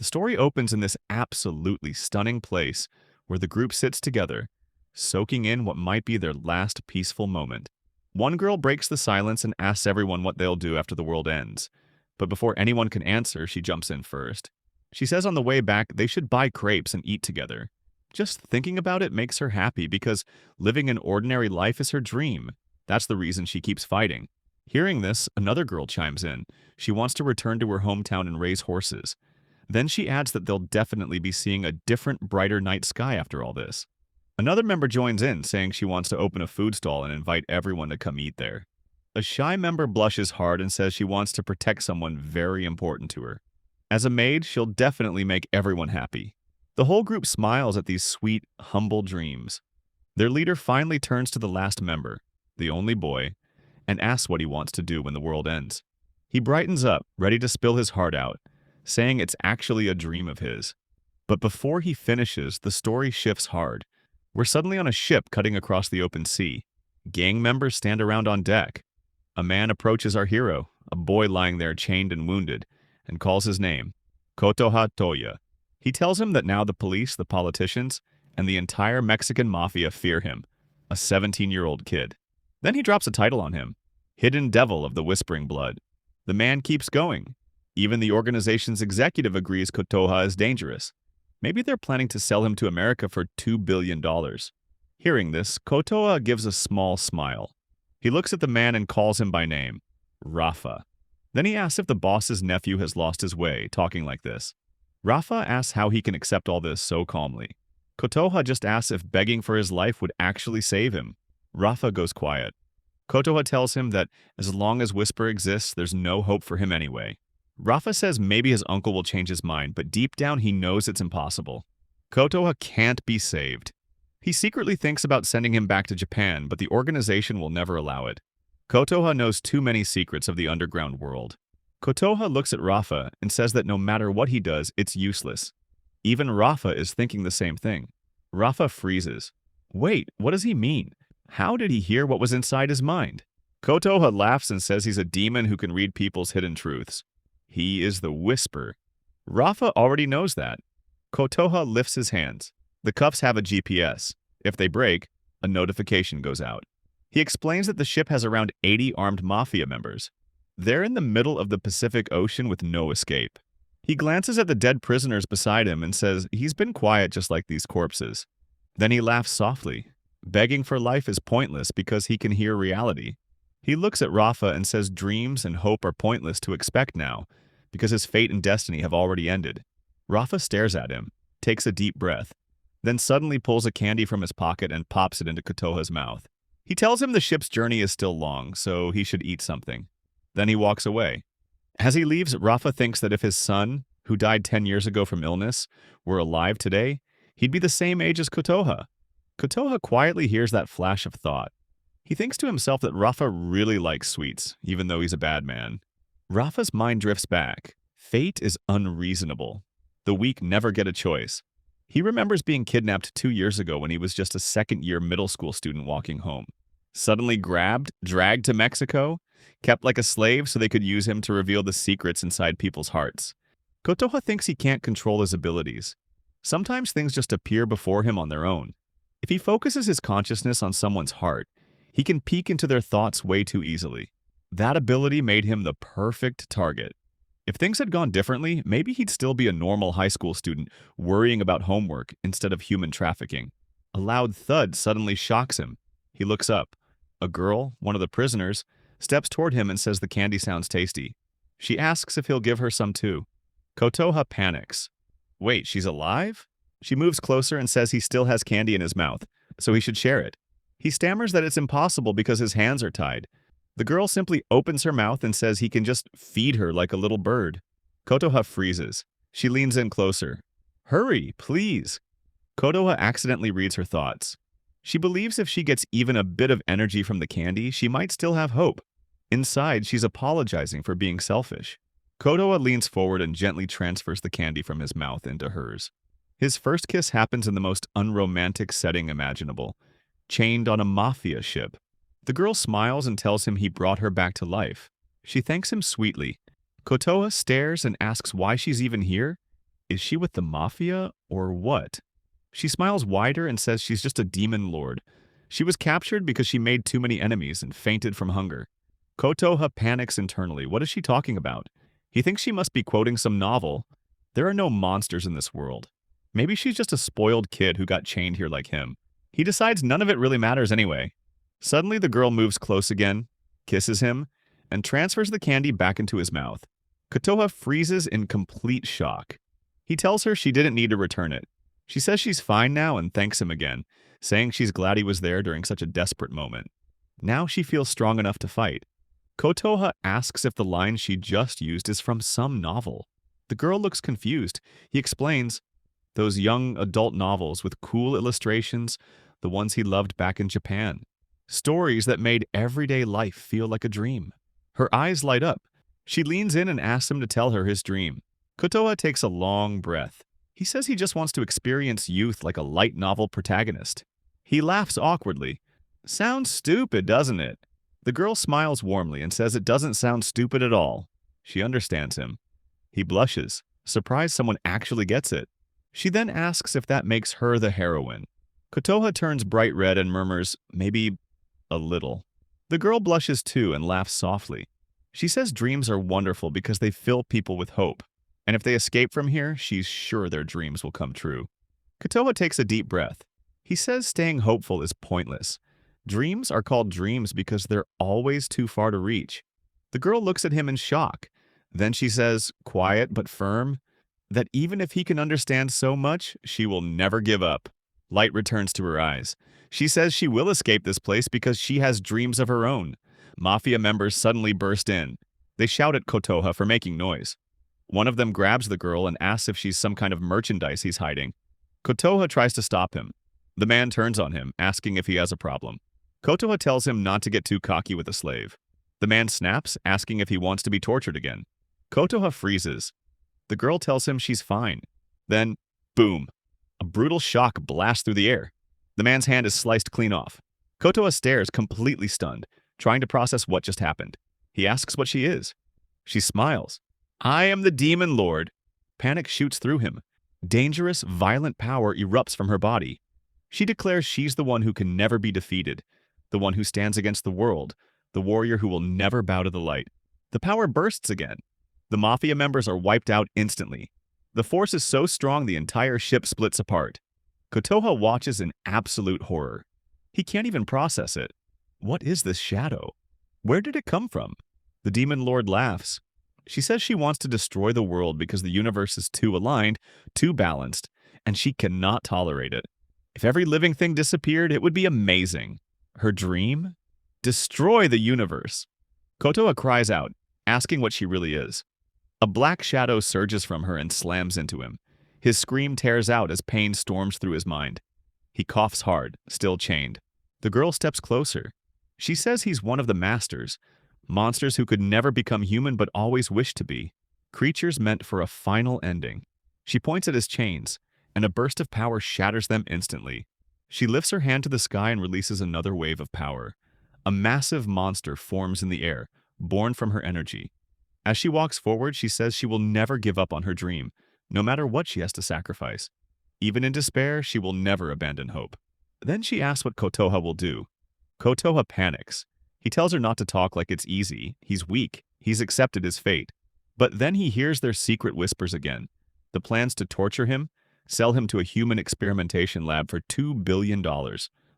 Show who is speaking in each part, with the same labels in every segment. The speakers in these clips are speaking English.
Speaker 1: The story opens in this absolutely stunning place where the group sits together, soaking in what might be their last peaceful moment. One girl breaks the silence and asks everyone what they'll do after the world ends. But before anyone can answer, she jumps in first. She says on the way back they should buy crepes and eat together. Just thinking about it makes her happy because living an ordinary life is her dream. That's the reason she keeps fighting. Hearing this, another girl chimes in. She wants to return to her hometown and raise horses. Then she adds that they'll definitely be seeing a different, brighter night sky after all this. Another member joins in, saying she wants to open a food stall and invite everyone to come eat there. A shy member blushes hard and says she wants to protect someone very important to her. As a maid, she'll definitely make everyone happy. The whole group smiles at these sweet, humble dreams. Their leader finally turns to the last member, the only boy, and asks what he wants to do when the world ends. He brightens up, ready to spill his heart out, saying it's actually a dream of his. But before he finishes, the story shifts hard. We're suddenly on a ship cutting across the open sea. Gang members stand around on deck. A man approaches our hero, a boy lying there chained and wounded, and calls his name, Kotoha Toya. He tells him that now the police, the politicians, and the entire Mexican mafia fear him, a 17-year-old kid. Then he drops a title on him, Hidden Devil of the Whispering Blood. The man keeps going. Even the organization's executive agrees Kotoha is dangerous. Maybe they're planning to sell him to America for $2 billion. Hearing this, Kotoha gives a small smile. He looks at the man and calls him by name, Rafa. Then he asks if the boss's nephew has lost his way, talking like this. Rafa asks how he can accept all this so calmly. Kotoha just asks if begging for his life would actually save him. Rafa goes quiet. Kotoha tells him that as long as Whisper exists, there's no hope for him anyway. Rafa says maybe his uncle will change his mind, but deep down he knows it's impossible. Kotoha can't be saved. He secretly thinks about sending him back to Japan, but the organization will never allow it. Kotoha knows too many secrets of the underground world. Kotoha looks at Rafa and says that no matter what he does, it's useless. Even Rafa is thinking the same thing. Rafa freezes. Wait, what does he mean? How did he hear what was inside his mind? Kotoha laughs and says he's a demon who can read people's hidden truths. He is the Whisper. Rafa already knows that. Kotoha lifts his hands. The cuffs have a GPS. If they break, a notification goes out. He explains that the ship has around 80 armed mafia members. They're in the middle of the Pacific Ocean with no escape. He glances at the dead prisoners beside him and says he's been quiet just like these corpses. Then he laughs softly. Begging for life is pointless because he can hear reality. He looks at Rafa and says dreams and hope are pointless to expect now because his fate and destiny have already ended. Rafa stares at him, takes a deep breath, then suddenly pulls a candy from his pocket and pops it into Kotoha's mouth. He tells him the ship's journey is still long, so he should eat something. Then he walks away. As he leaves, Rafa thinks that if his son, who died 10 years ago from illness, were alive today, he'd be the same age as Kotoha. Kotoha quietly hears that flash of thought. He thinks to himself that Rafa really likes sweets, even though he's a bad man. Rafa's mind drifts back. Fate is unreasonable. The weak never get a choice. He remembers being kidnapped 2 years ago when he was just a second-year middle school student walking home. Suddenly grabbed, dragged to Mexico, kept like a slave so they could use him to reveal the secrets inside people's hearts. Kotoha thinks he can't control his abilities. Sometimes things just appear before him on their own. If he focuses his consciousness on someone's heart, he can peek into their thoughts way too easily. That ability made him the perfect target. If things had gone differently, maybe he'd still be a normal high school student worrying about homework instead of human trafficking. A loud thud suddenly shocks him. He looks up. A girl, one of the prisoners, steps toward him and says the candy sounds tasty. She asks if he'll give her some too. Kotoha panics. Wait, she's alive? She moves closer and says he still has candy in his mouth, so he should share it. He stammers that it's impossible because his hands are tied. The girl simply opens her mouth and says he can just feed her like a little bird. Kotoha freezes. She leans in closer. Hurry, please. Kotoha accidentally reads her thoughts. She believes if she gets even a bit of energy from the candy, she might still have hope. Inside, she's apologizing for being selfish. Kotoha leans forward and gently transfers the candy from his mouth into hers. His first kiss happens in the most unromantic setting imaginable, chained on a mafia ship. The girl smiles and tells him he brought her back to life. She thanks him sweetly. Kotoha stares and asks why she's even here. Is she with the mafia or what? She smiles wider and says she's just a demon lord. She was captured because she made too many enemies and fainted from hunger. Kotoha panics internally. What is she talking about? He thinks she must be quoting some novel. There are no monsters in this world. Maybe she's just a spoiled kid who got chained here like him. He decides none of it really matters anyway. Suddenly, the girl moves close again, kisses him, and transfers the candy back into his mouth. Kotoha freezes in complete shock. He tells her she didn't need to return it. She says she's fine now and thanks him again, saying she's glad he was there during such a desperate moment. Now she feels strong enough to fight. Kotoha asks if the line she just used is from some novel. The girl looks confused. He explains, those young adult novels with cool illustrations, the ones he loved back in Japan. Stories that made everyday life feel like a dream. Her eyes light up. She leans in and asks him to tell her his dream. Kotoha takes a long breath. He says he just wants to experience youth like a light novel protagonist. He laughs awkwardly. Sounds stupid, doesn't it? The girl smiles warmly and says it doesn't sound stupid at all. She understands him. He blushes, surprised someone actually gets it. She then asks if that makes her the heroine. Kotoha turns bright red and murmurs, maybe a little. The girl blushes too and laughs softly. She says dreams are wonderful because they fill people with hope. And if they escape from here, she's sure their dreams will come true. Kotoha takes a deep breath. He says staying hopeful is pointless. Dreams are called dreams because they're always too far to reach. The girl looks at him in shock. Then she says, quiet but firm, that even if he can understand so much, she will never give up. Light returns to her eyes. She says she will escape this place because she has dreams of her own. Mafia members suddenly burst in. They shout at Kotoha for making noise. One of them grabs the girl and asks if she's some kind of merchandise he's hiding. Kotoha tries to stop him. The man turns on him, asking if he has a problem. Kotoha tells him not to get too cocky with a slave. The man snaps, asking if he wants to be tortured again. Kotoha freezes. The girl tells him she's fine. Then, boom! A brutal shock blasts through the air. The man's hand is sliced clean off. Kotoha stares, completely stunned, trying to process what just happened. He asks what she is. She smiles. I am the demon lord. Panic shoots through him. Dangerous, violent power erupts from her body. She declares she's the one who can never be defeated, the one who stands against the world, the warrior who will never bow to the light. The power bursts again. The mafia members are wiped out instantly. The force is so strong the entire ship splits apart. Kotoha watches in absolute horror. He can't even process it. What is this shadow? Where did it come from? The demon lord laughs. She says she wants to destroy the world because the universe is too aligned, too balanced, and she cannot tolerate it. If every living thing disappeared, it would be amazing. Her dream? Destroy the universe. Kotoha cries out, asking what she really is. A black shadow surges from her and slams into him. His scream tears out as pain storms through his mind. He coughs hard, still chained. The girl steps closer. She says he's one of the masters, monsters who could never become human but always wished to be. Creatures meant for a final ending. She points at his chains, and a burst of power shatters them instantly. She lifts her hand to the sky and releases another wave of power. A massive monster forms in the air, born from her energy. As she walks forward, she says she will never give up on her dream, no matter what she has to sacrifice. Even in despair, she will never abandon hope. Then she asks what Kotoha will do. Kotoha panics. He tells her not to talk like it's easy. He's weak. He's accepted his fate. But then he hears their secret whispers again. The plans to torture him, sell him to a human experimentation lab for $2 billion.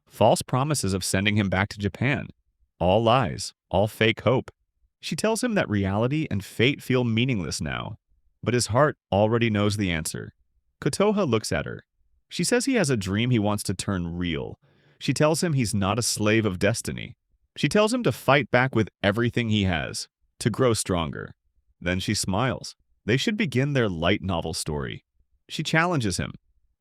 Speaker 1: False promises of sending him back to Japan. All lies, all fake hope. She tells him that reality and fate feel meaningless now. But his heart already knows the answer. Kotoha looks at her. She says he has a dream he wants to turn real. She tells him he's not a slave of destiny. She tells him to fight back with everything he has, to grow stronger. Then she smiles. They should begin their light novel story. She challenges him.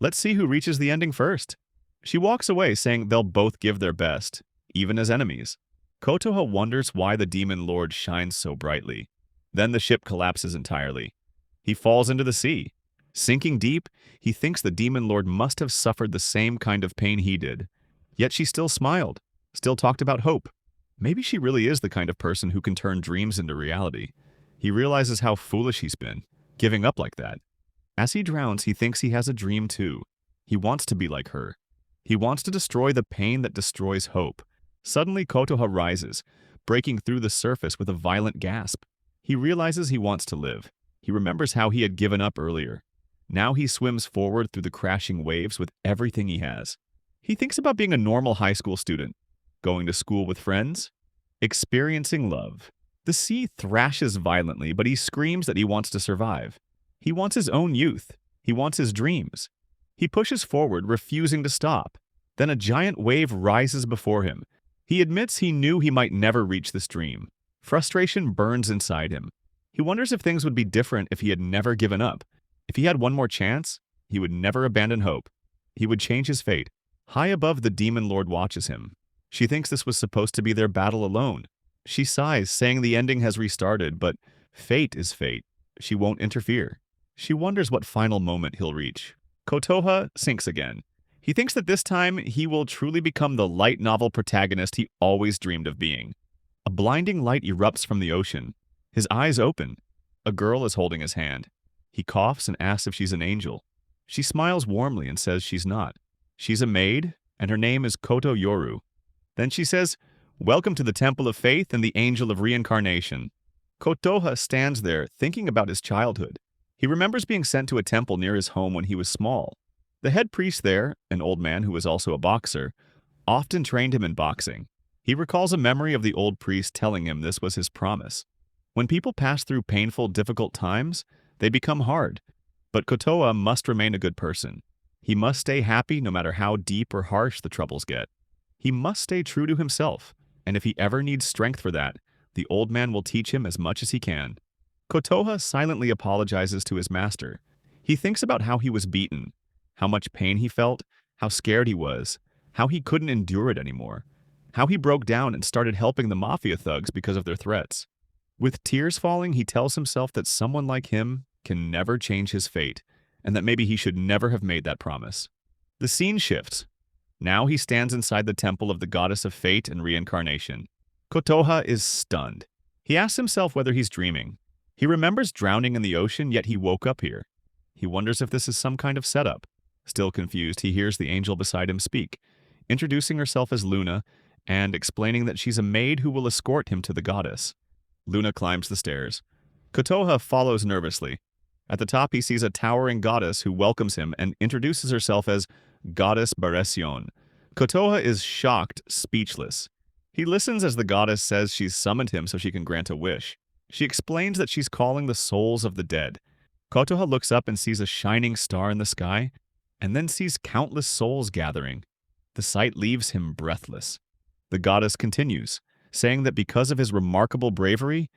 Speaker 1: Let's see who reaches the ending first. She walks away saying they'll both give their best, even as enemies. Kotoha wonders why the demon lord shines so brightly. Then the ship collapses entirely. He falls into the sea. Sinking deep, he thinks the demon lord must have suffered the same kind of pain he did. Yet she still smiled, still talked about hope. Maybe she really is the kind of person who can turn dreams into reality. He realizes how foolish he's been, giving up like that. As he drowns, he thinks he has a dream too. He wants to be like her. He wants to destroy the pain that destroys hope. Suddenly, Kotoha rises, breaking through the surface with a violent gasp. He realizes he wants to live. He remembers how he had given up earlier. Now he swims forward through the crashing waves with everything he has. He thinks about being a normal high school student, going to school with friends, experiencing love. The sea thrashes violently, but he screams that he wants to survive. He wants his own youth. He wants his dreams. He pushes forward, refusing to stop. Then a giant wave rises before him. He admits he knew he might never reach this dream. Frustration burns inside him. He wonders if things would be different if he had never given up. If he had one more chance, he would never abandon hope. He would change his fate. High above, the demon lord watches him. She thinks this was supposed to be their battle alone. She sighs, saying the ending has restarted, but fate is fate. She won't interfere. She wonders what final moment he'll reach. Kotoha sinks again. He thinks that this time he will truly become the light novel protagonist he always dreamed of being. A blinding light erupts from the ocean. His eyes open. A girl is holding his hand. He coughs and asks if she's an angel. She smiles warmly and says she's not. She's a maid, and her name is Koto Yoru. Then she says, "Welcome to the Temple of Faith and the Angel of Reincarnation." Kotoha stands there, thinking about his childhood. He remembers being sent to a temple near his home when he was small. The head priest there, an old man who was also a boxer, often trained him in boxing. He recalls a memory of the old priest telling him this was his promise. When people pass through painful, difficult times, they become hard. But Kotoha must remain a good person. He must stay happy no matter how deep or harsh the troubles get. He must stay true to himself, and if he ever needs strength for that, the old man will teach him as much as he can. Kotoha silently apologizes to his master. He thinks about how he was beaten, how much pain he felt, how scared he was, how he couldn't endure it anymore, how he broke down and started helping the mafia thugs because of their threats. With tears falling, he tells himself that someone like him can never change his fate, and that maybe he should never have made that promise. The scene shifts. Now he stands inside the temple of the goddess of fate and reincarnation. Kotoha is stunned. He asks himself whether he's dreaming. He remembers drowning in the ocean, yet he woke up here. He wonders if this is some kind of setup. Still confused, he hears the angel beside him speak, introducing herself as Luna and explaining that she's a maid who will escort him to the goddess. Luna climbs the stairs. Kotoha follows nervously. At the top, he sees a towering goddess who welcomes him and introduces herself as Goddess Baresion. Kotoha is shocked, speechless. He listens as the goddess says she's summoned him so she can grant a wish. She explains that she's calling the souls of the dead. Kotoha looks up and sees a shining star in the sky, and then sees countless souls gathering. The sight leaves him breathless. The goddess continues, saying that because of his remarkable bravery,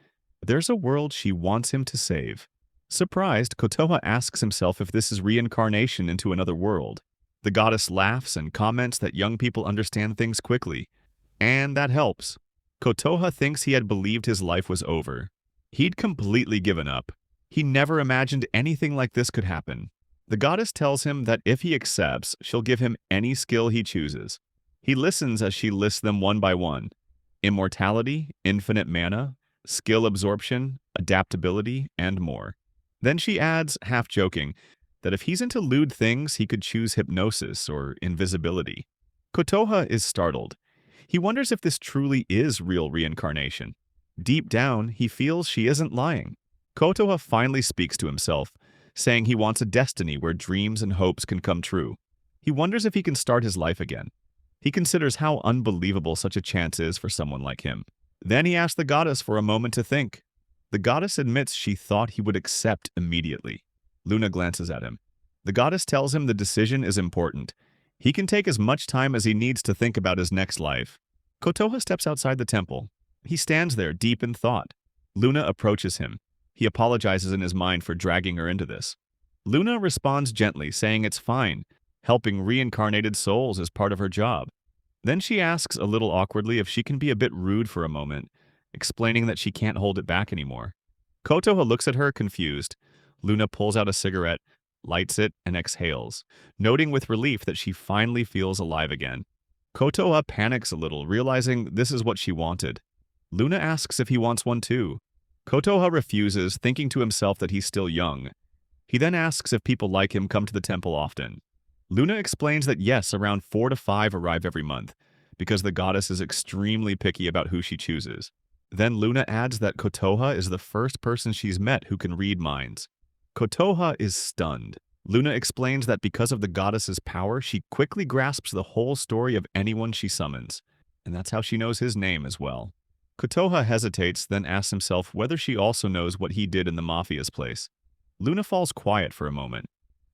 Speaker 1: there's a world she wants him to save. Surprised, Kotoha asks himself if this is reincarnation into another world. The goddess laughs and comments that young people understand things quickly, and that helps. Kotoha thinks he had believed his life was over. He'd completely given up. He never imagined anything like this could happen. The goddess tells him that if he accepts, she'll give him any skill he chooses. He listens as she lists them one by one. Immortality, infinite mana, skill absorption, adaptability, and more. Then she adds, half joking, that if he's into lewd things, he could choose hypnosis or invisibility. Kotoha is startled. He wonders if this truly is real reincarnation. Deep down, he feels she isn't lying. Kotoha finally speaks to himself, saying he wants a destiny where dreams and hopes can come true. He wonders if he can start his life again. He considers how unbelievable such a chance is for someone like him. Then he asks the goddess for a moment to think. The goddess admits she thought he would accept immediately. Luna glances at him. The goddess tells him the decision is important. He can take as much time as he needs to think about his next life. Kotoha steps outside the temple. He stands there, deep in thought. Luna approaches him. He apologizes in his mind for dragging her into this. Luna responds gently, saying it's fine. Helping reincarnated souls is part of her job. Then she asks a little awkwardly if she can be a bit rude for a moment, explaining that she can't hold it back anymore. Kotoha looks at her, confused. Luna pulls out a cigarette, lights it, and exhales, noting with relief that she finally feels alive again. Kotoha panics a little, realizing this is what she wanted. Luna asks if he wants one too. Kotoha refuses, thinking to himself that he's still young. He then asks if people like him come to the temple often. Luna explains that yes, around 4 to 5 arrive every month, because the goddess is extremely picky about who she chooses. Then Luna adds that Kotoha is the first person she's met who can read minds. Kotoha is stunned. Luna explains that because of the goddess's power, she quickly grasps the whole story of anyone she summons, and that's how she knows his name as well. Kotoha hesitates, then asks himself whether she also knows what he did in the mafia's place. Luna falls quiet for a moment,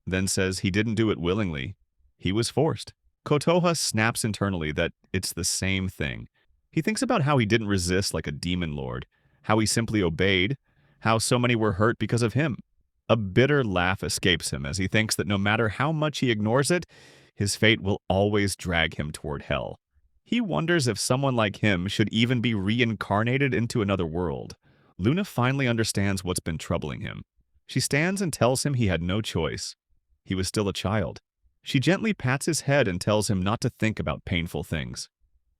Speaker 1: then says he didn't do it willingly. He was forced. Kotoha snaps internally that it's the same thing. He thinks about how he didn't resist like a demon lord, how he simply obeyed, how so many were hurt because of him. A bitter laugh escapes him as he thinks that no matter how much he ignores it, his fate will always drag him toward hell. He wonders if someone like him should even be reincarnated into another world. Luna finally understands what's been troubling him. She stands and tells him he had no choice. He was still a child. She gently pats his head and tells him not to think about painful things.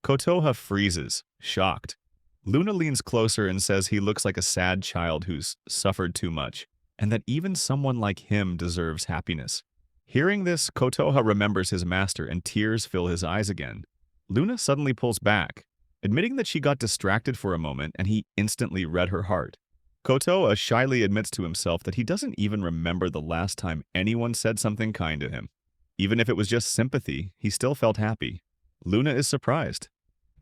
Speaker 1: Kotoha freezes, shocked. Luna leans closer and says he looks like a sad child who's suffered too much, and that even someone like him deserves happiness. Hearing this, Kotoha remembers his master and tears fill his eyes again. Luna suddenly pulls back, admitting that she got distracted for a moment and he instantly read her heart. Kotoha shyly admits to himself that he doesn't even remember the last time anyone said something kind to him. Even if it was just sympathy, he still felt happy. Luna is surprised.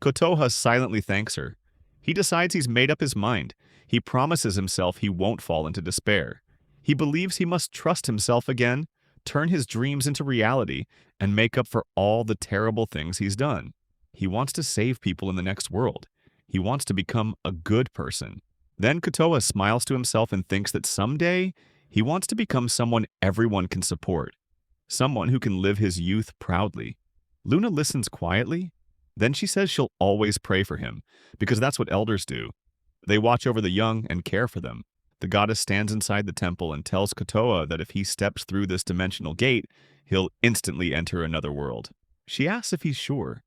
Speaker 1: Kotoha silently thanks her. He decides he's made up his mind. He promises himself he won't fall into despair. He believes he must trust himself again, turn his dreams into reality, and make up for all the terrible things he's done. He wants to save people in the next world. He wants to become a good person. Then Kotoha smiles to himself and thinks that someday he wants to become someone everyone can support. Someone who can live his youth proudly. Luna listens quietly. Then she says she'll always pray for him, because that's what elders do. They watch over the young and care for them. The goddess stands inside the temple and tells Kotoha that if he steps through this dimensional gate, he'll instantly enter another world. She asks if he's sure.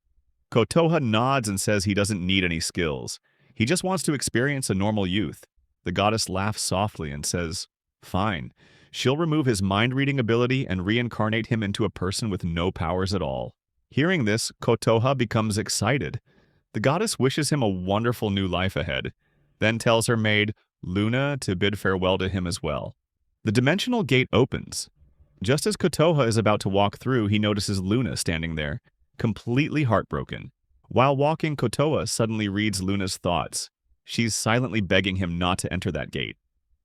Speaker 1: Kotoha nods and says he doesn't need any skills. He just wants to experience a normal youth. The goddess laughs softly and says, "Fine." She'll remove his mind-reading ability and reincarnate him into a person with no powers at all. Hearing this, Kotoha becomes excited. The goddess wishes him a wonderful new life ahead, then tells her maid, Luna, to bid farewell to him as well. The dimensional gate opens. Just as Kotoha is about to walk through, he notices Luna standing there, completely heartbroken. While walking, Kotoha suddenly reads Luna's thoughts. She's silently begging him not to enter that gate.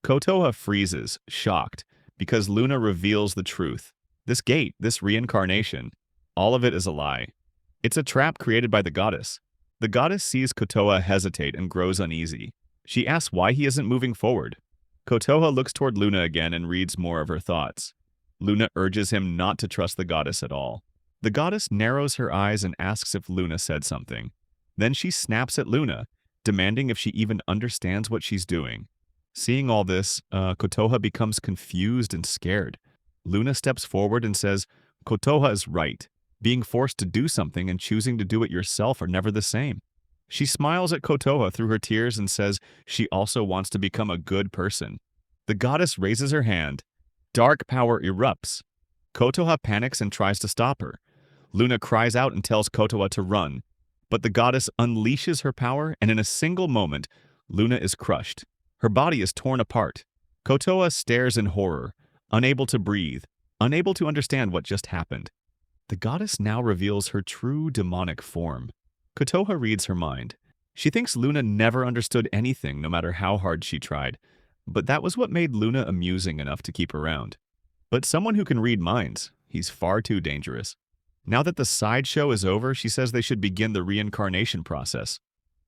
Speaker 1: Kotoha freezes, shocked, because Luna reveals the truth. This gate, this reincarnation, all of it is a lie. It's a trap created by the goddess. The goddess sees Kotoha hesitate and grows uneasy. She asks why he isn't moving forward. Kotoha looks toward Luna again and reads more of her thoughts. Luna urges him not to trust the goddess at all. The goddess narrows her eyes and asks if Luna said something. Then she snaps at Luna, demanding if she even understands what she's doing. Seeing all this, Kotoha becomes confused and scared. Luna steps forward and says, Kotoha is right. Being forced to do something and choosing to do it yourself are never the same. She smiles at Kotoha through her tears and says she also wants to become a good person. The goddess raises her hand. Dark power erupts. Kotoha panics and tries to stop her. Luna cries out and tells Kotoha to run, but the goddess unleashes her power, and in a single moment, Luna is crushed. Her body is torn apart. Kotoha stares in horror, unable to breathe, unable to understand what just happened. The goddess now reveals her true demonic form. Kotoha reads her mind. She thinks Luna never understood anything, no matter how hard she tried, but that was what made Luna amusing enough to keep around. But someone who can read minds, he's far too dangerous. Now that the sideshow is over, she says they should begin the reincarnation process.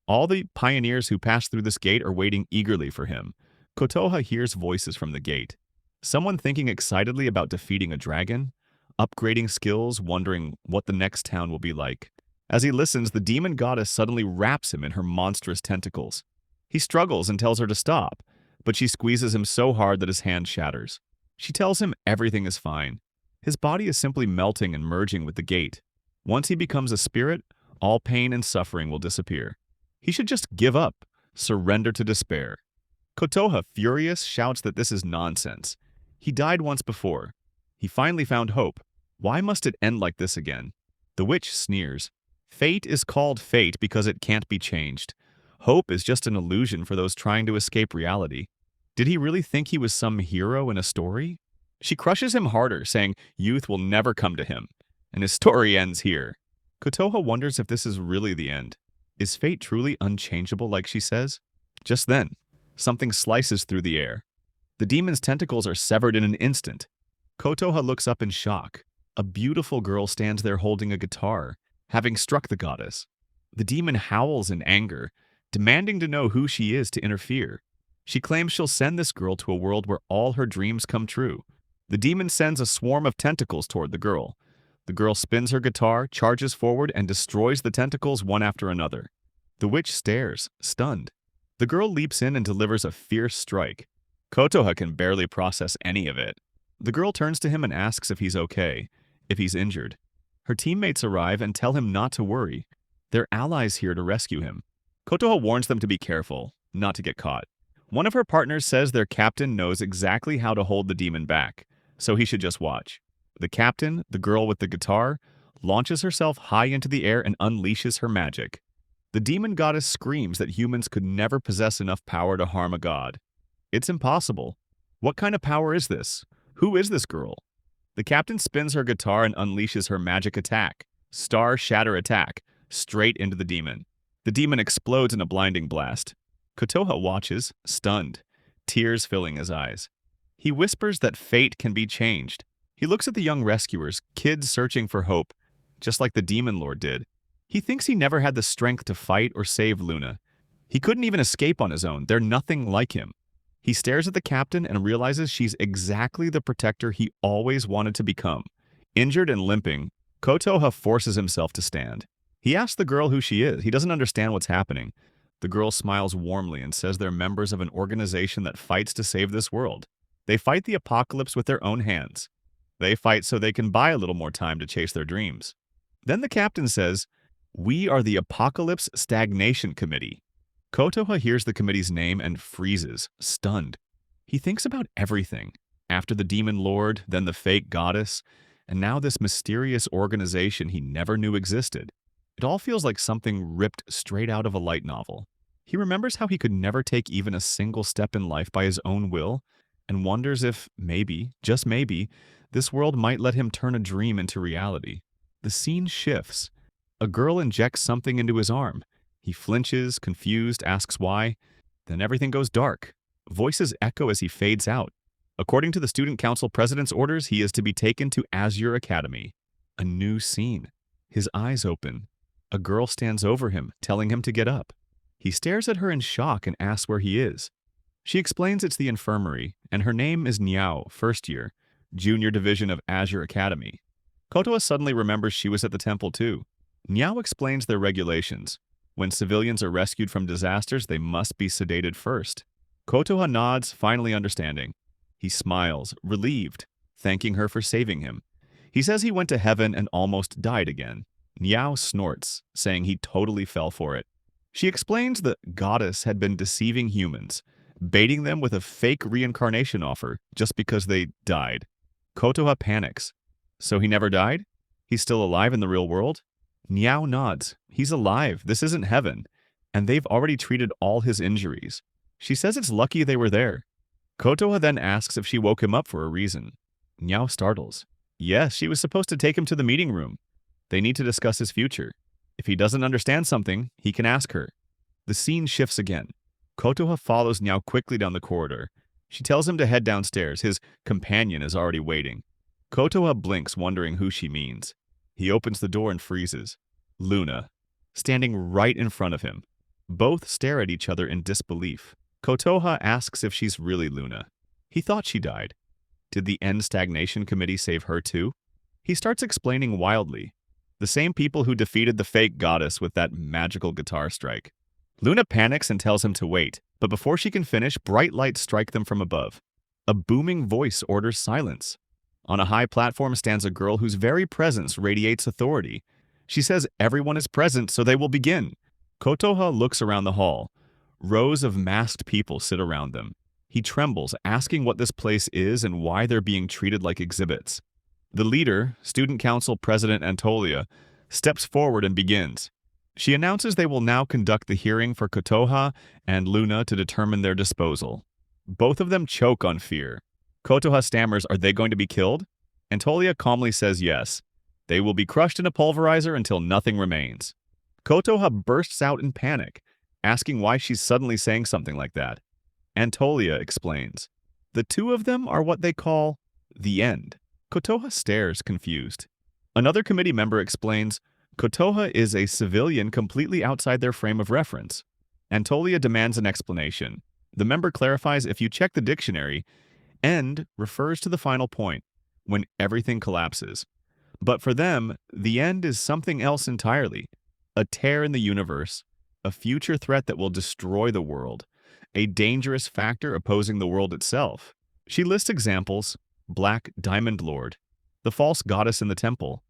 Speaker 1: All the pioneers who pass through this gate are waiting eagerly for him. Kotoha hears voices from the gate. Someone thinking excitedly about defeating a dragon, upgrading skills, wondering what the next town will be like. As he listens, the demon goddess suddenly wraps him in her monstrous tentacles. He struggles and tells her to stop, but she squeezes him so hard that his hand shatters. She tells him everything is fine. His body is simply melting and merging with the gate. Once he becomes a spirit, all pain and suffering will disappear. He should just give up, surrender to despair. Kotoha, furious, shouts that this is nonsense. He died once before. He finally found hope. Why must it end like this again? The witch sneers. Fate is called fate because it can't be changed. Hope is just an illusion for those trying to escape reality. Did he really think he was some hero in a story? She crushes him harder, saying youth will never come to him, and his story ends here. Kotoha wonders if this is really the end. Is fate truly unchangeable like she says? Just then, something slices through the air. The demon's tentacles are severed in an instant. Kotoha looks up in shock. A beautiful girl stands there holding a guitar, having struck the goddess. The demon howls in anger, demanding to know who she is to interfere. She claims she'll send this girl to a world where all her dreams come true. The demon sends a swarm of tentacles toward the girl. The girl spins her guitar, charges forward, and destroys the tentacles one after another. The witch stares, stunned. The girl leaps in and delivers a fierce strike. Kotoha can barely process any of it. The girl turns to him and asks if he's okay, if he's injured. Her teammates arrive and tell him not to worry. They're allies here to rescue him. Kotoha warns them to be careful, not to get caught. One of her partners says their captain knows exactly how to hold the demon back, so he should just watch. The captain, the girl with the guitar, launches herself high into the air and unleashes her magic. The demon goddess screams that humans could never possess enough power to harm a god. It's impossible. What kind of power is this? Who is this girl? The captain spins her guitar and unleashes her magic attack, Star Shatter Attack, straight into the demon. The demon explodes in a blinding blast. Kotoha watches, stunned, tears filling his eyes. He whispers that fate can be changed. He looks at the young rescuers, kids searching for hope, just like the demon lord did. He thinks he never had the strength to fight or save Luna. He couldn't even escape on his own. They're nothing like him. He stares at the captain and realizes she's exactly the protector he always wanted to become. Injured and limping, Kotoha forces himself to stand. He asks the girl who she is. He doesn't understand what's happening. The girl smiles warmly and says they're members of an organization that fights to save this world. They fight the apocalypse with their own hands. They fight so they can buy a little more time to chase their dreams. Then the captain says, "We are the Apocalypse Stagnation Committee." Kotoha hears the committee's name and freezes, stunned. He thinks about everything. After the demon lord, then the fake goddess, and now this mysterious organization he never knew existed. It all feels like something ripped straight out of a light novel. He remembers how he could never take even a single step in life by his own will, and wonders if, maybe, just maybe, this world might let him turn a dream into reality. The scene shifts. A girl injects something into his arm. He flinches, confused, asks why. Then everything goes dark. Voices echo as he fades out. According to the student council president's orders, he is to be taken to Azure Academy. A new scene. His eyes open. A girl stands over him, telling him to get up. He stares at her in shock and asks where he is. She explains it's the infirmary, and her name is Niao, first year, junior division of Azure Academy. Kotoha suddenly remembers she was at the temple too. Niao explains their regulations. When civilians are rescued from disasters, they must be sedated first. Kotoha nods, finally understanding. He smiles, relieved, thanking her for saving him. He says he went to heaven and almost died again. Niao snorts, saying he totally fell for it. She explains the goddess had been deceiving humans, baiting them with a fake reincarnation offer just because they died. Kotoha panics. So he never died? He's still alive in the real world? Niao nods. He's alive. This isn't heaven. And they've already treated all his injuries. She says it's lucky they were there. Kotoha then asks if she woke him up for a reason. Niao startles. Yes, she was supposed to take him to the meeting room. They need to discuss his future. If he doesn't understand something, he can ask her. The scene shifts again. Kotoha follows Niao quickly down the corridor. She tells him to head downstairs. His companion is already waiting. Kotoha blinks, wondering who she means. He opens the door and freezes. Luna, standing right in front of him. Both stare at each other in disbelief. Kotoha asks if she's really Luna. He thought she died. Did the End Stagnation Committee save her too? He starts explaining wildly. The same people who defeated the fake goddess with that magical guitar strike. Luna panics and tells him to wait, but before she can finish, bright lights strike them from above. A booming voice orders silence. On a high platform stands a girl whose very presence radiates authority. She says everyone is present, so they will begin. Kotoha looks around the hall. Rows of masked people sit around them. He trembles, asking what this place is and why they're being treated like exhibits. The leader, Student Council President Antolia, steps forward and begins. She announces they will now conduct the hearing for Kotoha and Luna to determine their disposal. Both of them choke on fear. Kotoha stammers, "Are they going to be killed?" Antolia calmly says yes. They will be crushed in a pulverizer until nothing remains. Kotoha bursts out in panic, asking why she's suddenly saying something like that. Antolia explains. The two of them are what they call the end. Kotoha stares, confused. Another committee member explains, Kotoha is a civilian completely outside their frame of reference. Antolia demands an explanation. The member clarifies, if you check the dictionary, end refers to the final point, when everything collapses. But for them, the end is something else entirely. A tear in the universe, a future threat that will destroy the world, a dangerous factor opposing the world itself. She lists examples: Black Diamond Lord, the false goddess in the temple,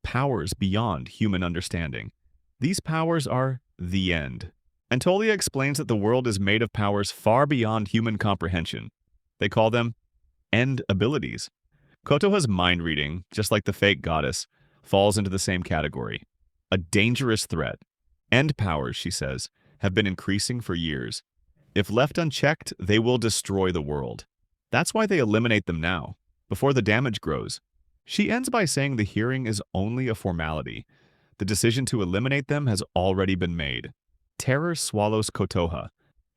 Speaker 1: powers beyond human understanding. These powers are the end. Antolia explains that the world is made of powers far beyond human comprehension. They call them end abilities. Kotoha's mind reading, just like the fake goddess, falls into the same category. A dangerous threat. End powers, she says, have been increasing for years. If left unchecked, they will destroy the world. That's why they eliminate them now, before the damage grows. She ends by saying the hearing is only a formality. The decision to eliminate them has already been made. Terror swallows Kotoha.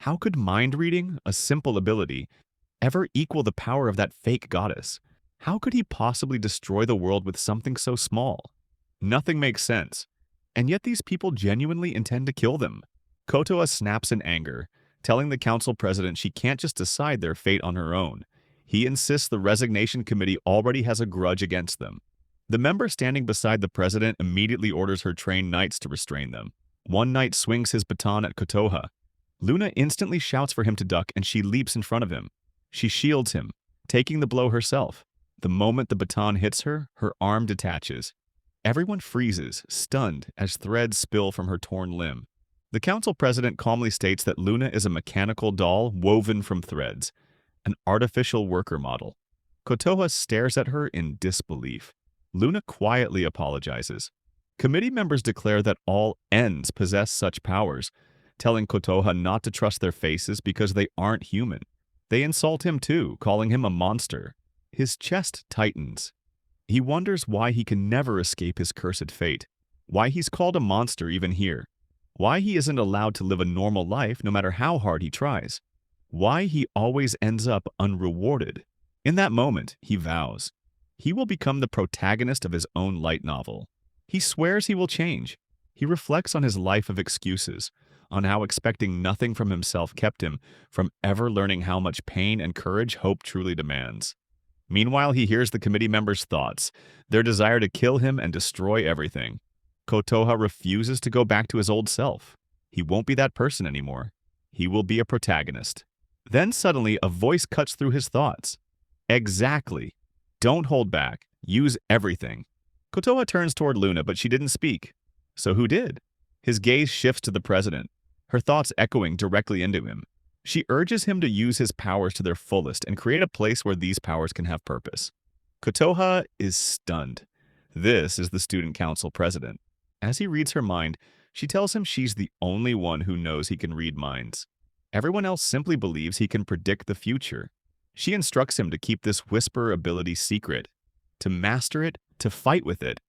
Speaker 1: How could mind reading, a simple ability, ever equal the power of that fake goddess? How could he possibly destroy the world with something so small? Nothing makes sense. And yet these people genuinely intend to kill them. Kotoha snaps in anger, telling the council president she can't just decide their fate on her own. He insists the resignation committee already has a grudge against them. The member standing beside the president immediately orders her trained knights to restrain them. One knight swings his baton at Kotoha. Luna instantly shouts for him to duck, and she leaps in front of him. She shields him, taking the blow herself. The moment the baton hits her, her arm detaches. Everyone freezes, stunned, as threads spill from her torn limb. The council president calmly states that Luna is a mechanical doll woven from threads, an artificial worker model. Kotoha stares at her in disbelief. Luna quietly apologizes. Committee members declare that all ends possess such powers, telling Kotoha not to trust their faces because they aren't human. They insult him too, calling him a monster. His chest tightens. He wonders why he can never escape his cursed fate, why he's called a monster even here, why he isn't allowed to live a normal life no matter how hard he tries, why he always ends up unrewarded. In that moment, he vows. He will become the protagonist of his own light novel. He swears he will change. He reflects on his life of excuses, on how expecting nothing from himself kept him from ever learning how much pain and courage hope truly demands. Meanwhile, he hears the committee members' thoughts, their desire to kill him and destroy everything. Kotoha refuses to go back to his old self. He won't be that person anymore. He will be a protagonist. Then suddenly, a voice cuts through his thoughts. Exactly. Don't hold back. Use everything. Kotoha turns toward Luna, but she didn't speak. So who did? His gaze shifts to the president, her thoughts echoing directly into him. She urges him to use his powers to their fullest and create a place where these powers can have purpose. Kotoha is stunned. This is the student council president. As he reads her mind, she tells him she's the only one who knows he can read minds. Everyone else simply believes he can predict the future. She instructs him to keep this whisper ability secret, to master it, to fight with it,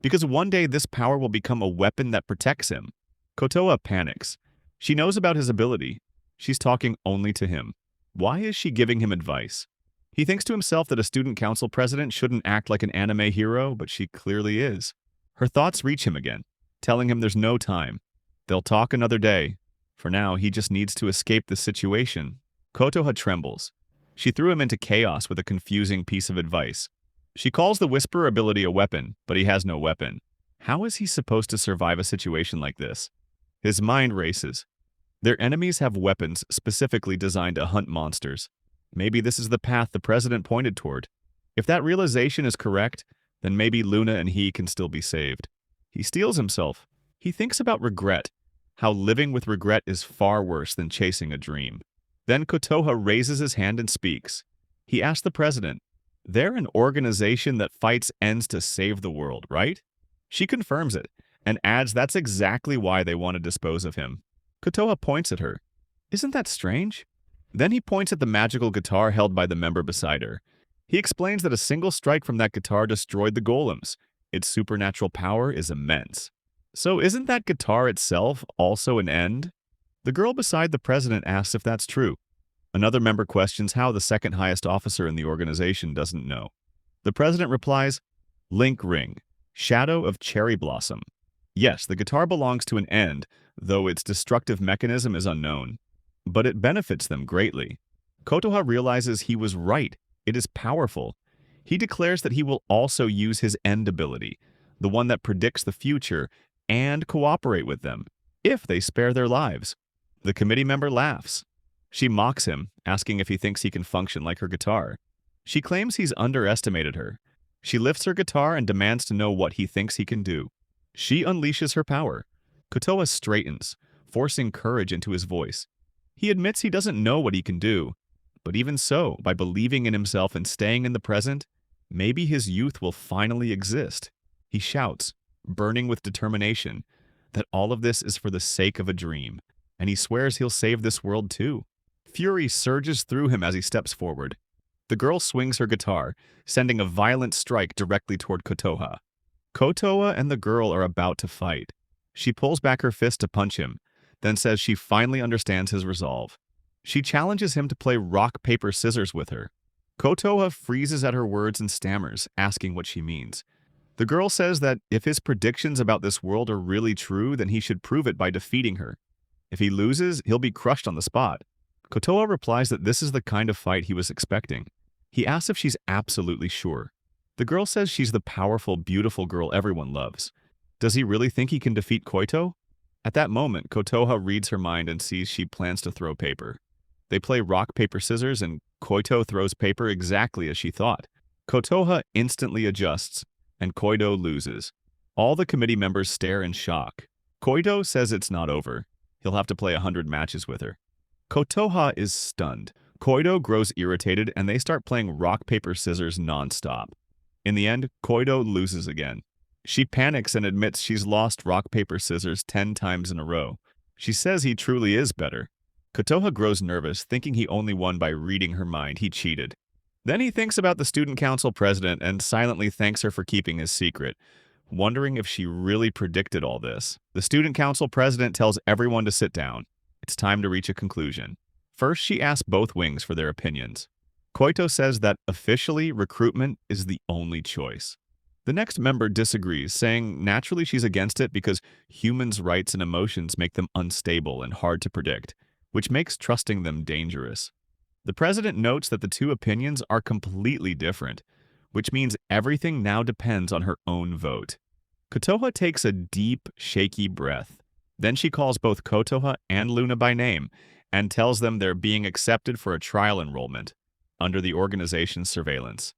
Speaker 1: because one day this power will become a weapon that protects him. Kotoha panics. She knows about his ability. She's talking only to him. Why is she giving him advice? He thinks to himself that a student council president shouldn't act like an anime hero, but she clearly is. Her thoughts reach him again, telling him there's no time. They'll talk another day. For now, he just needs to escape the situation. Kotoha trembles. She threw him into chaos with a confusing piece of advice. She calls the whisper ability a weapon, but he has no weapon. How is he supposed to survive a situation like this? His mind races. Their enemies have weapons specifically designed to hunt monsters. Maybe this is the path the president pointed toward. If that realization is correct, then maybe Luna and he can still be saved. He steels himself. He thinks about regret, how living with regret is far worse than chasing a dream. Then Kotoha raises his hand and speaks. He asks the president, "They're an organization that fights ends to save the world, right?" She confirms it and adds that's exactly why they want to dispose of him. Kotoha points at her. "Isn't that strange?" Then he points at the magical guitar held by the member beside her. He explains that a single strike from that guitar destroyed the golems. Its supernatural power is immense. So isn't that guitar itself also an end? The girl beside the president asks if that's true. Another member questions how the second highest officer in the organization doesn't know. The president replies, "Link ring, shadow of cherry blossom." Yes, the guitar belongs to an end, though its destructive mechanism is unknown. But it benefits them greatly. Kotoha realizes he was right. It is powerful. He declares that he will also use his end ability, the one that predicts the future, and cooperate with them, if they spare their lives. The committee member laughs. She mocks him, asking if he thinks he can function like her guitar. She claims he's underestimated her. She lifts her guitar and demands to know what he thinks he can do. She unleashes her power. Kotoha straightens, forcing courage into his voice. He admits he doesn't know what he can do, but even so, by believing in himself and staying in the present, maybe his youth will finally exist. He shouts, burning with determination, that all of this is for the sake of a dream, and he swears he'll save this world too. Fury surges through him as he steps forward. The girl swings her guitar, sending a violent strike directly toward Kotoha. Kotoha and the girl are about to fight. She pulls back her fist to punch him, then says she finally understands his resolve. She challenges him to play rock, paper, scissors with her. Kotoha freezes at her words and stammers, asking what she means. The girl says that if his predictions about this world are really true, then he should prove it by defeating her. If he loses, he'll be crushed on the spot. Kotoha replies that this is the kind of fight he was expecting. He asks if she's absolutely sure. The girl says she's the powerful, beautiful girl everyone loves. Does he really think he can defeat Koito? At that moment, Kotoha reads her mind and sees she plans to throw paper. They play rock, paper, scissors, and Koito throws paper exactly as she thought. Kotoha instantly adjusts, and Koito loses. All the committee members stare in shock. Koito says it's not over. He'll have to play 100 matches with her. Kotoha is stunned. Koito grows irritated, and they start playing rock, paper, scissors nonstop. In the end, Koito loses again. She panics and admits she's lost rock, paper, scissors 10 times in a row. She says he truly is better. Kotoha grows nervous, thinking he only won by reading her mind. He cheated. Then he thinks about the student council president and silently thanks her for keeping his secret, wondering if she really predicted all this. The student council president tells everyone to sit down. It's time to reach a conclusion. First, she asks both wings for their opinions. Koito says that officially recruitment is the only choice. The next member disagrees, saying naturally she's against it because humans' rights and emotions make them unstable and hard to predict, which makes trusting them dangerous. The president notes that the two opinions are completely different, which means everything now depends on her own vote. Kotoha takes a deep, shaky breath. Then she calls both Kotoha and Luna by name and tells them they're being accepted for a trial enrollment under the organization's surveillance.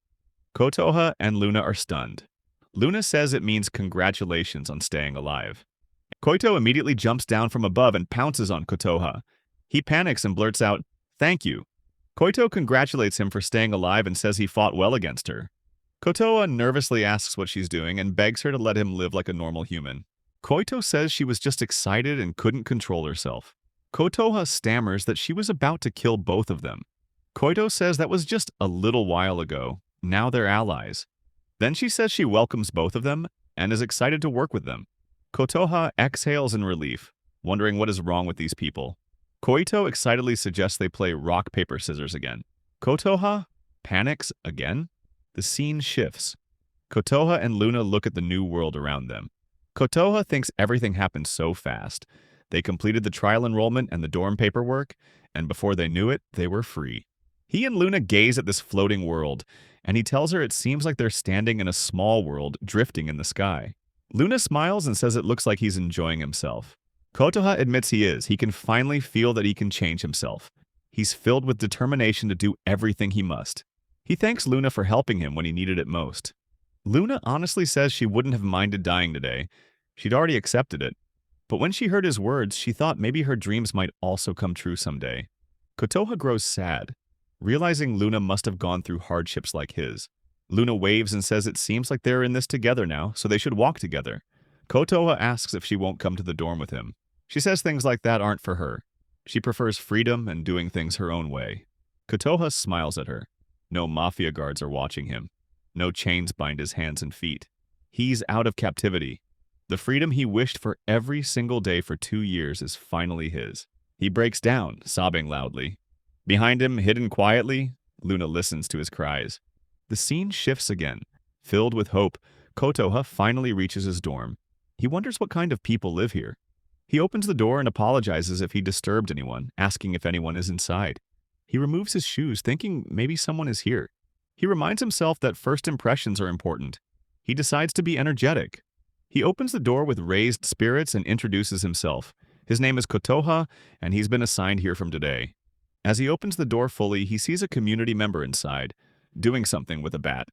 Speaker 1: Kotoha and Luna are stunned. Luna says it means congratulations on staying alive. Koito immediately jumps down from above and pounces on Kotoha. He panics and blurts out, "Thank you." Koito congratulates him for staying alive and says he fought well against her. Kotoha nervously asks what she's doing and begs her to let him live like a normal human. Koito says she was just excited and couldn't control herself. Kotoha stammers that she was about to kill both of them. Koito says that was just a little while ago. Now they're allies. Then she says she welcomes both of them and is excited to work with them. Kotoha exhales in relief, wondering what is wrong with these people. Koito excitedly suggests they play rock, paper, scissors again. Kotoha panics again. The scene shifts. Kotoha and Luna look at the new world around them. Kotoha thinks everything happened so fast. They completed the trial enrollment and the dorm paperwork, and before they knew it, they were free. He and Luna gaze at this floating world, and he tells her it seems like they're standing in a small world drifting in the sky. Luna smiles and says it looks like he's enjoying himself. Kotoha admits he is. He can finally feel that he can change himself. He's filled with determination to do everything he must. He thanks Luna for helping him when he needed it most. Luna honestly says she wouldn't have minded dying today. She'd already accepted it. But when she heard his words, she thought maybe her dreams might also come true someday. Kotoha grows sad, realizing Luna must have gone through hardships like his. Luna waves and says it seems like they're in this together now, so they should walk together. Kotoha asks if she won't come to the dorm with him. She says things like that aren't for her. She prefers freedom and doing things her own way. Kotoha smiles at her. No mafia guards are watching him. No chains bind his hands and feet. He's out of captivity. The freedom he wished for every single day for 2 years is finally his. He breaks down, sobbing loudly. Behind him, hidden quietly, Luna listens to his cries. The scene shifts again. Filled with hope, Kotoha finally reaches his dorm. He wonders what kind of people live here. He opens the door and apologizes if he disturbed anyone, asking if anyone is inside. He removes his shoes, thinking maybe someone is here. He reminds himself that first impressions are important. He decides to be energetic. He opens the door with raised spirits and introduces himself. His name is Kotoha, and he's been assigned here from today. As he opens the door fully, he sees a community member inside, doing something with a bat.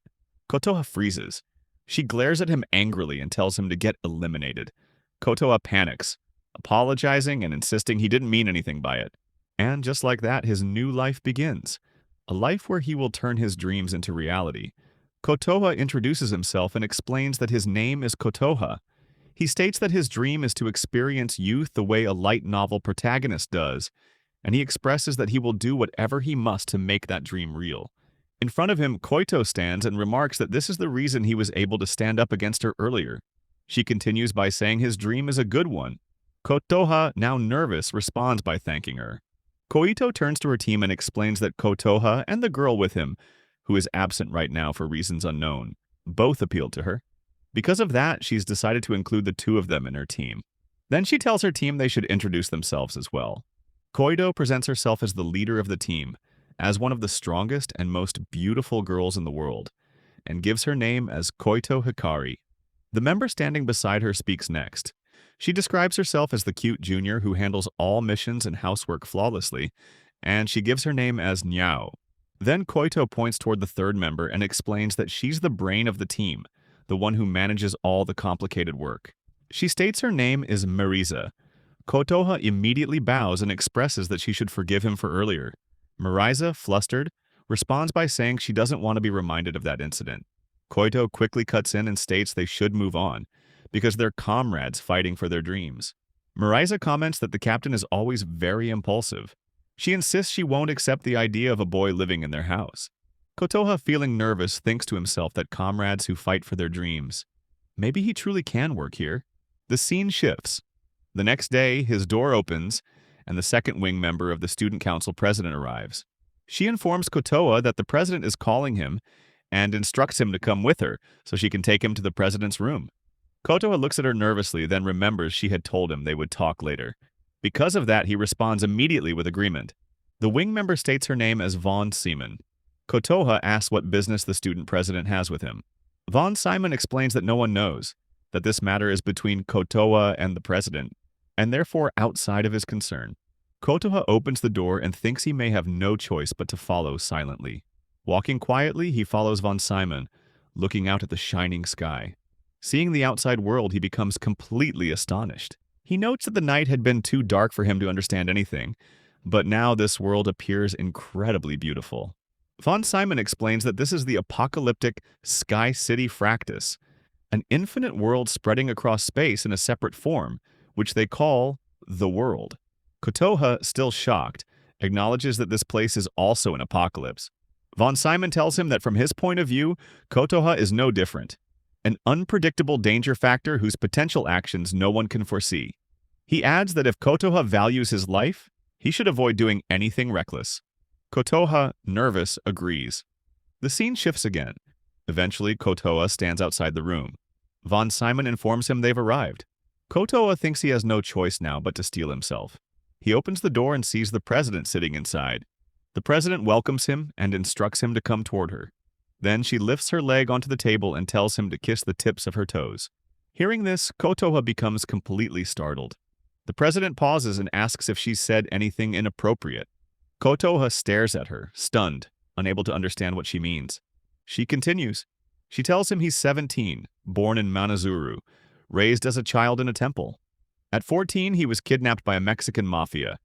Speaker 1: Kotoha freezes. She glares at him angrily and tells him to get eliminated. Kotoha panics, apologizing and insisting he didn't mean anything by it. And just like that, his new life begins. A life where he will turn his dreams into reality. Kotoha introduces himself and explains that his name is Kotoha. He states that his dream is to experience youth the way a light novel protagonist does, and he expresses that he will do whatever he must to make that dream real. In front of him, Koito stands and remarks that this is the reason he was able to stand up against her earlier. She continues by saying his dream is a good one. Kotoha, now nervous, responds by thanking her. Koito turns to her team and explains that Kotoha and the girl with him, who is absent right now for reasons unknown, both appealed to her. Because of that, she's decided to include the two of them in her team. Then she tells her team they should introduce themselves as well. Koito presents herself as the leader of the team, as one of the strongest and most beautiful girls in the world, and gives her name as Koito Hikari. The member standing beside her speaks next. She describes herself as the cute junior who handles all missions and housework flawlessly, and she gives her name as Nyao. Then Koito points toward the third member and explains that she's the brain of the team, the one who manages all the complicated work. She states her name is Marisa. Kotoha immediately bows and expresses that she should forgive him for earlier. Marisa, flustered, responds by saying she doesn't want to be reminded of that incident. Koito quickly cuts in and states they should move on, because they're comrades fighting for their dreams. Marisa comments that the captain is always very impulsive. She insists she won't accept the idea of a boy living in their house. Kotoha, feeling nervous, thinks to himself that comrades who fight for their dreams. Maybe he truly can work here. The scene shifts. The next day, his door opens, and the second wing member of the student council president arrives. She informs Kotoha that the president is calling him and instructs him to come with her so she can take him to the president's room. Kotoha looks at her nervously, then remembers she had told him they would talk later. Because of that, he responds immediately with agreement. The wing member states her name as Von Seaman. Kotoha asks what business the student president has with him. Von Simon explains that no one knows, that this matter is between Kotoha and the president, and therefore outside of his concern. Kotoha opens the door and thinks he may have no choice but to follow silently. Walking quietly, he follows Von Simon, looking out at the shining sky. Seeing the outside world, he becomes completely astonished. He notes that the night had been too dark for him to understand anything, but now this world appears incredibly beautiful. Von Simon explains that this is the apocalyptic Sky City Fractus, an infinite world spreading across space in a separate form, which they call the world. Kotoha, still shocked, acknowledges that this place is also an apocalypse. Von Simon tells him that from his point of view, Kotoha is no different. An unpredictable danger factor whose potential actions no one can foresee. He adds that if Kotoha values his life, he should avoid doing anything reckless. Kotoha, nervous, agrees. The scene shifts again. Eventually, Kotoha stands outside the room. Von Simon informs him they've arrived. Kotoha thinks he has no choice now but to steel himself. He opens the door and sees the president sitting inside. The president welcomes him and instructs him to come toward her. Then she lifts her leg onto the table and tells him to kiss the tips of her toes. Hearing this, Kotoha becomes completely startled. The president pauses and asks if she's said anything inappropriate. Kotoha stares at her, stunned, unable to understand what she means. She continues. She tells him he's 17, born in Manazuru, raised as a child in a temple. At 14, he was kidnapped by a Mexican mafia.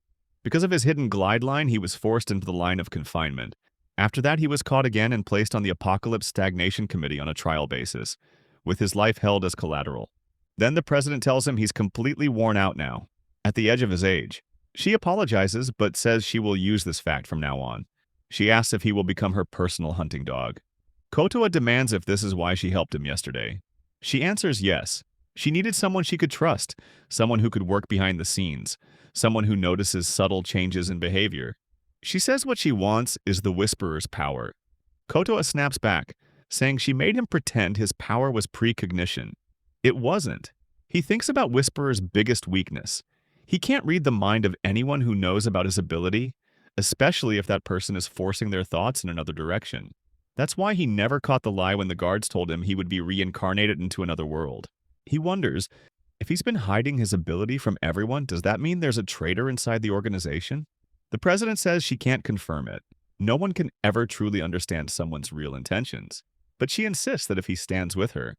Speaker 1: Because of his hidden glide line, he was forced into the line of confinement. After that, he was caught again and placed on the Apocalypse Stagnation Committee on a trial basis, with his life held as collateral. Then the president tells him he's completely worn out now, at the edge of his age. She apologizes, but says she will use this fact from now on. She asks if he will become her personal hunting dog. Kotoa demands if this is why she helped him yesterday. She answers yes. She needed someone she could trust, someone who could work behind the scenes, someone who notices subtle changes in behavior. She says what she wants is the Whisperer's power. Kotoa snaps back, saying she made him pretend his power was precognition. It wasn't. He thinks about Whisperer's biggest weakness. He can't read the mind of anyone who knows about his ability, especially if that person is forcing their thoughts in another direction. That's why he never caught the lie when the guards told him he would be reincarnated into another world. He wonders, if he's been hiding his ability from everyone, does that mean there's a traitor inside the organization? The president says she can't confirm it. No one can ever truly understand someone's real intentions. But she insists that if he stands with her,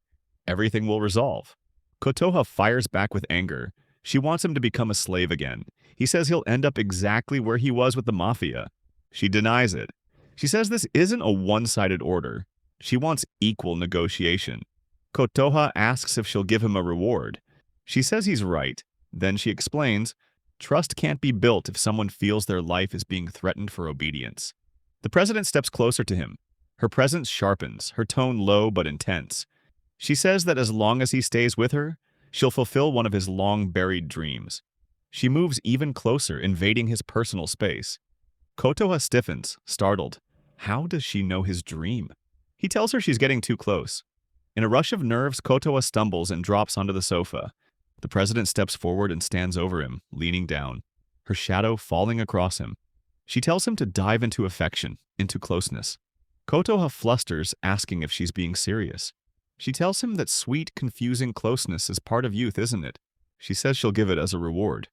Speaker 1: everything will resolve. Kotoha fires back with anger. She wants him to become a slave again. He says he'll end up exactly where he was with the mafia. She denies it. She says this isn't a one-sided order. She wants equal negotiation. Kotoha asks if she'll give him a reward. She says he's right. Then she explains, trust can't be built if someone feels their life is being threatened for obedience. The president steps closer to him. Her presence sharpens, her tone low but intense. She says that as long as he stays with her, she'll fulfill one of his long-buried dreams. She moves even closer, invading his personal space. Kotoha stiffens, startled. How does she know his dream? He tells her she's getting too close. In a rush of nerves, Kotoha stumbles and drops onto the sofa. The president steps forward and stands over him, leaning down, her shadow falling across him. She tells him to dive into affection, into closeness. Kotoha flusters, asking if she's being serious. She tells him that sweet, confusing closeness is part of youth, isn't it? She says she'll give it as a reward.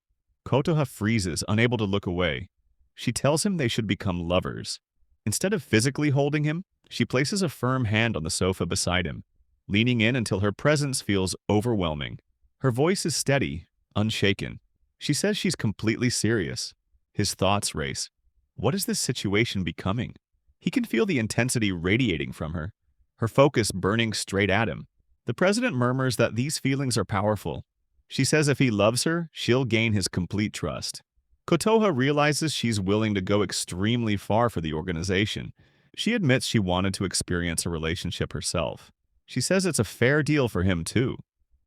Speaker 1: Kotoha freezes, unable to look away. She tells him they should become lovers. Instead of physically holding him, she places a firm hand on the sofa beside him, leaning in until her presence feels overwhelming. Her voice is steady, unshaken. She says she's completely serious. His thoughts race. What is this situation becoming? He can feel the intensity radiating from her, her focus burning straight at him. The president murmurs that these feelings are powerful. She says if he loves her, she'll gain his complete trust. Kotoha realizes she's willing to go extremely far for the organization. She admits she wanted to experience a relationship herself. She says it's a fair deal for him, too.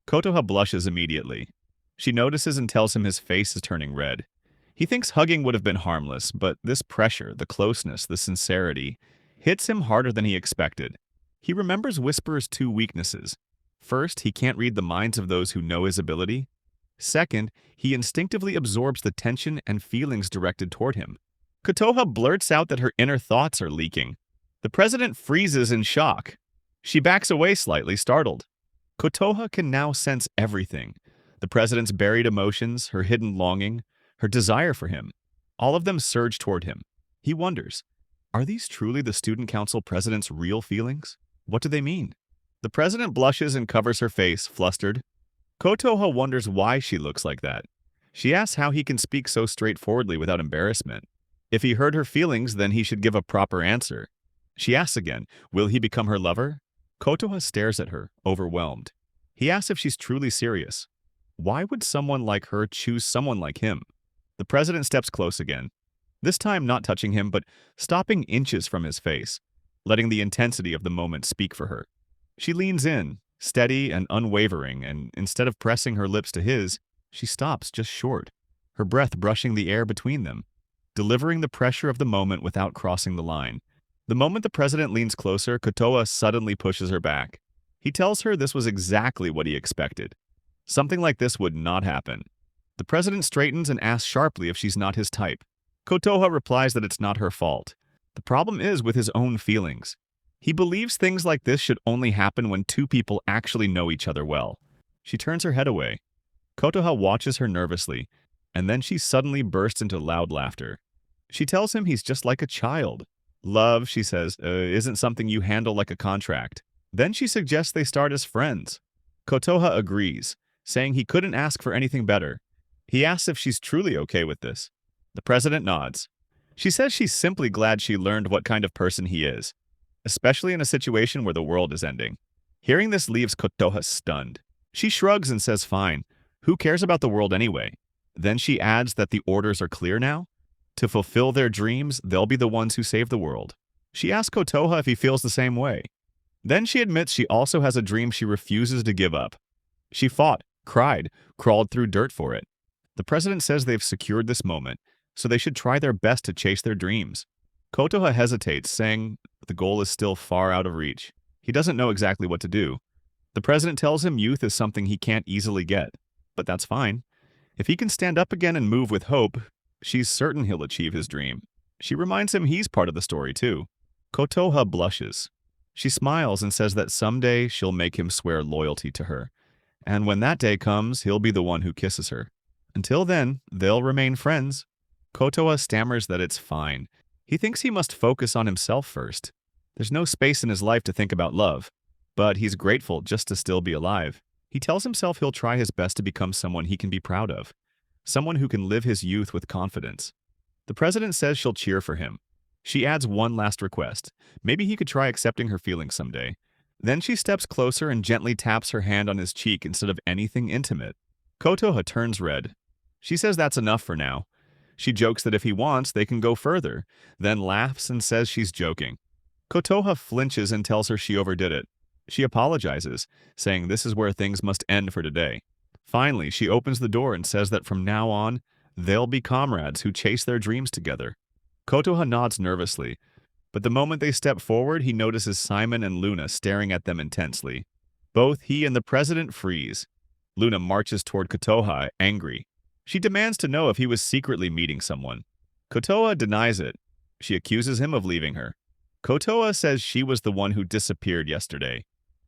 Speaker 1: Kotoha blushes immediately. She notices and tells him his face is turning red. He thinks hugging would have been harmless, but this pressure, the closeness, the sincerity, hits him harder than he expected. He remembers Whisperer's two weaknesses. First, he can't read the minds of those who know his ability. Second, he instinctively absorbs the tension and feelings directed toward him. Kotoha blurts out that her inner thoughts are leaking. The president freezes in shock. She backs away slightly, startled. Kotoha can now sense everything. The president's buried emotions, her hidden longing, her desire for him. All of them surge toward him. He wonders, are these truly the student council president's real feelings? What do they mean? The president blushes and covers her face, flustered. Kotoha wonders why she looks like that. She asks how he can speak so straightforwardly without embarrassment. If he heard her feelings, then he should give a proper answer. She asks again, will he become her lover? Kotoha stares at her, overwhelmed. He asks if she's truly serious. Why would someone like her choose someone like him? The president steps close again, this time not touching him, but stopping inches from his face, letting the intensity of the moment speak for her. She leans in, steady and unwavering, and instead of pressing her lips to his, she stops just short, her breath brushing the air between them, delivering the pressure of the moment without crossing the line. The moment the president leans closer, Kotoha suddenly pushes her back. He tells her this was exactly what he expected. Something like this would not happen. The president straightens and asks sharply if she's not his type. Kotoha replies that it's not her fault. The problem is with his own feelings. He believes things like this should only happen when two people actually know each other well. She turns her head away. Kotoha watches her nervously, and then she suddenly bursts into loud laughter. She tells him he's just like a child. Love, she says, isn't something you handle like a contract. Then she suggests they start as friends. Kotoha agrees, saying he couldn't ask for anything better. He asks if she's truly okay with this. The president nods. She says she's simply glad she learned what kind of person he is, especially in a situation where the world is ending. Hearing this leaves Kotoha stunned. She shrugs and says fine. Who cares about the world anyway? Then she adds that the orders are clear now. To fulfill their dreams, they'll be the ones who save the world. She asks Kotoha if he feels the same way. Then she admits she also has a dream she refuses to give up. She fought, cried, crawled through dirt for it. The president says they've secured this moment, so they should try their best to chase their dreams. Kotoha hesitates, saying the goal is still far out of reach. He doesn't know exactly what to do. The president tells him youth is something he can't easily get, but that's fine. If he can stand up again and move with hope, she's certain he'll achieve his dream. She reminds him he's part of the story too. Kotoha blushes. She smiles and says that someday she'll make him swear loyalty to her, and when that day comes, he'll be the one who kisses her. Until then, they'll remain friends. Kotoha stammers that it's fine. He thinks he must focus on himself first. There's no space in his life to think about love, but he's grateful just to still be alive. He tells himself he'll try his best to become someone he can be proud of, someone who can live his youth with confidence. The president says she'll cheer for him. She adds one last request. Maybe he could try accepting her feelings someday. Then she steps closer and gently taps her hand on his cheek instead of anything intimate. Kotoha turns red. She says that's enough for now. She jokes that if he wants, they can go further, then laughs and says she's joking. Kotoha flinches and tells her she overdid it. She apologizes, saying this is where things must end for today. Finally, she opens the door and says that from now on, they'll be comrades who chase their dreams together. Kotoha nods nervously, but the moment they step forward, he notices Simon and Luna staring at them intensely. Both he and the president freeze. Luna marches toward Kotoha, angry. She demands to know if he was secretly meeting someone. Kotoha denies it. She accuses him of leaving her. Kotoha says she was the one who disappeared yesterday.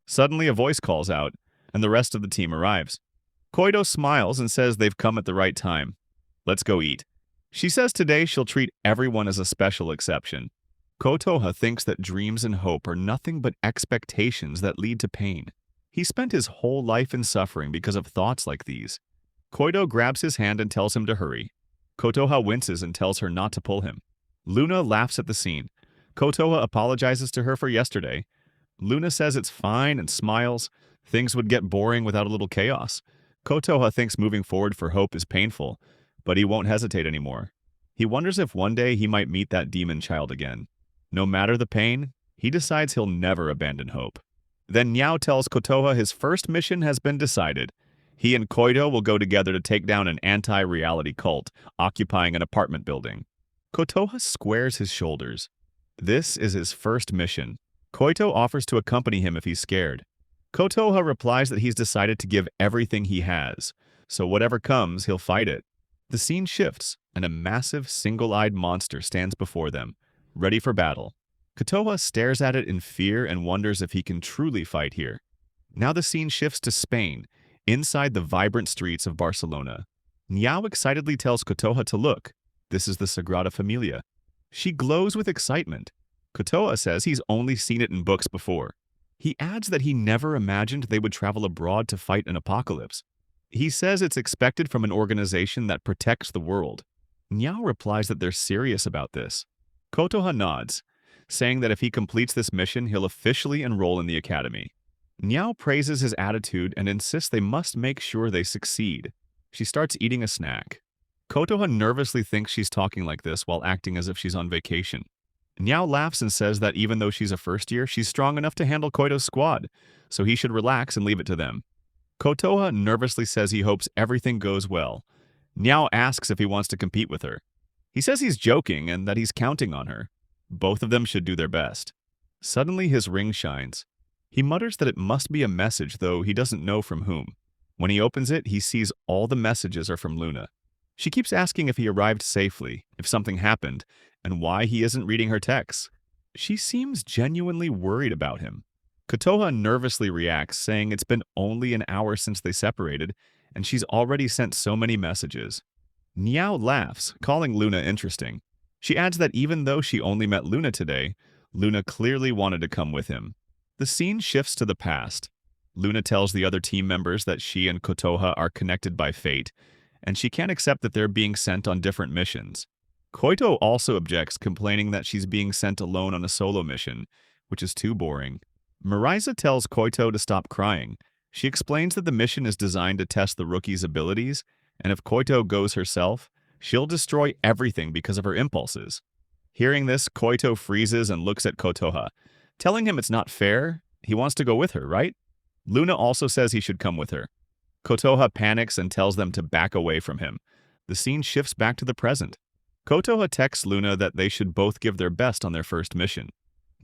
Speaker 1: Suddenly, a voice calls out, and the rest of the team arrives. Koido smiles and says they've come at the right time. Let's go eat. She says today she'll treat everyone as a special exception. Kotoha thinks that dreams and hope are nothing but expectations that lead to pain. He spent his whole life in suffering because of thoughts like these. Koido grabs his hand and tells him to hurry. Kotoha winces and tells her not to pull him. Luna laughs at the scene. Kotoha apologizes to her for yesterday. Luna says it's fine and smiles. Things would get boring without a little chaos. Kotoha thinks moving forward for hope is painful, but he won't hesitate anymore. He wonders if one day he might meet that demon child again. No matter the pain, he decides he'll never abandon hope. Then Niao tells Kotoha his first mission has been decided. He and Koido will go together to take down an anti-reality cult occupying an apartment building. Kotoha squares his shoulders. This is his first mission. Koido offers to accompany him if he's scared. Kotoha replies that he's decided to give everything he has, so whatever comes, he'll fight it. The scene shifts, and a massive, single-eyed monster stands before them, ready for battle. Kotoha stares at it in fear and wonders if he can truly fight here. Now the scene shifts to Spain, inside the vibrant streets of Barcelona. Niao excitedly tells Kotoha to look. This is the Sagrada Familia. She glows with excitement. Kotoha says he's only seen it in books before. He adds that he never imagined they would travel abroad to fight an apocalypse. He says it's expected from an organization that protects the world. Niao replies that they're serious about this. Kotoha nods, saying that if he completes this mission, he'll officially enroll in the academy. Niao praises his attitude and insists they must make sure they succeed. She starts eating a snack. Kotoha nervously thinks she's talking like this while acting as if she's on vacation. Niao laughs and says that even though she's a first year, she's strong enough to handle Koido's squad, so he should relax and leave it to them. Kotoha nervously says he hopes everything goes well. Niao asks if he wants to compete with her. He says he's joking and that he's counting on her. Both of them should do their best. Suddenly his ring shines. He mutters that it must be a message, though he doesn't know from whom. When he opens it, he sees all the messages are from Luna. She keeps asking if he arrived safely, if something happened, and why he isn't reading her texts. She seems genuinely worried about him. Kotoha nervously reacts, saying it's been only an hour since they separated, and she's already sent so many messages. Niao laughs, calling Luna interesting. She adds that even though she only met Luna today, Luna clearly wanted to come with him. The scene shifts to the past. Luna tells the other team members that she and Kotoha are connected by fate, and she can't accept that they're being sent on different missions. Koito also objects, complaining that she's being sent alone on a solo mission, which is too boring. Marisa tells Koito to stop crying. She explains that the mission is designed to test the rookie's abilities, and if Koito goes herself, she'll destroy everything because of her impulses. Hearing this, Koito freezes and looks at Kotoha, telling him it's not fair. He wants to go with her, right? Luna also says he should come with her. Kotoha panics and tells them to back away from him. The scene shifts back to the present. Kotoha texts Luna that they should both give their best on their first mission.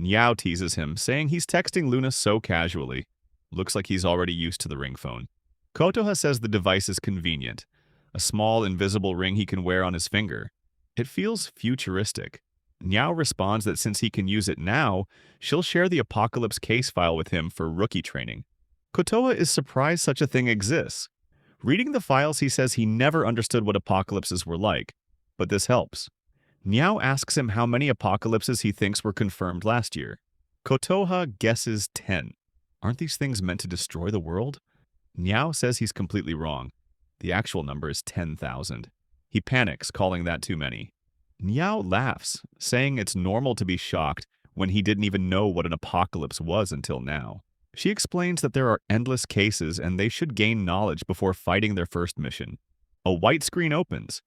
Speaker 1: Niao teases him, saying he's texting Luna so casually. Looks like he's already used to the ring phone. Kotoha says the device is convenient. A small, invisible ring he can wear on his finger. It feels futuristic. Niao responds that since he can use it now, she'll share the Apocalypse case file with him for rookie training. Kotoha is surprised such a thing exists. Reading the files, he says he never understood what apocalypses were like, but this helps. Niao asks him how many apocalypses he thinks were confirmed last year. Kotoha guesses 10. Aren't these things meant to destroy the world? Niao says he's completely wrong. The actual number is 10,000. He panics, calling that too many. Niao laughs, saying it's normal to be shocked when he didn't even know what an apocalypse was until now. She explains that there are endless cases and they should gain knowledge before fighting their first mission. A white screen opens.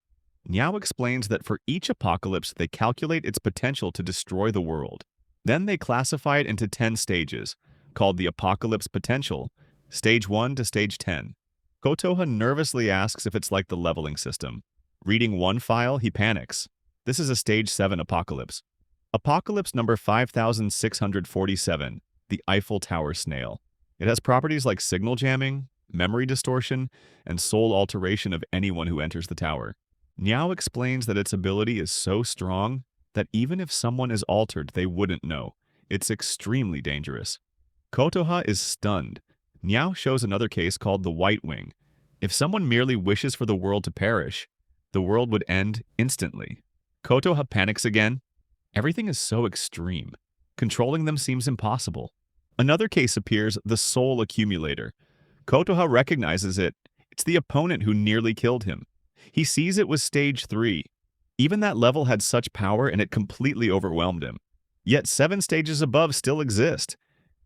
Speaker 1: Niao explains that for each apocalypse, they calculate its potential to destroy the world. Then they classify it into 10 stages, called the Apocalypse Potential, Stage 1 to Stage 10. Kotoha nervously asks if it's like the leveling system. Reading one file, he panics. This is a Stage 7 apocalypse. Apocalypse number 5647, the Eiffel Tower Snail. It has properties like signal jamming, memory distortion, and soul alteration of anyone who enters the tower. Niao explains that its ability is so strong that even if someone is altered, they wouldn't know. It's extremely dangerous. Kotoha is stunned. Niao shows another case called the White Wing. If someone merely wishes for the world to perish, the world would end instantly. Kotoha panics again. Everything is so extreme. Controlling them seems impossible. Another case appears, the Soul Accumulator. Kotoha recognizes it. It's the opponent who nearly killed him. He sees it was Stage 3. Even that level had such power and it completely overwhelmed him. Yet 7 stages above still exist.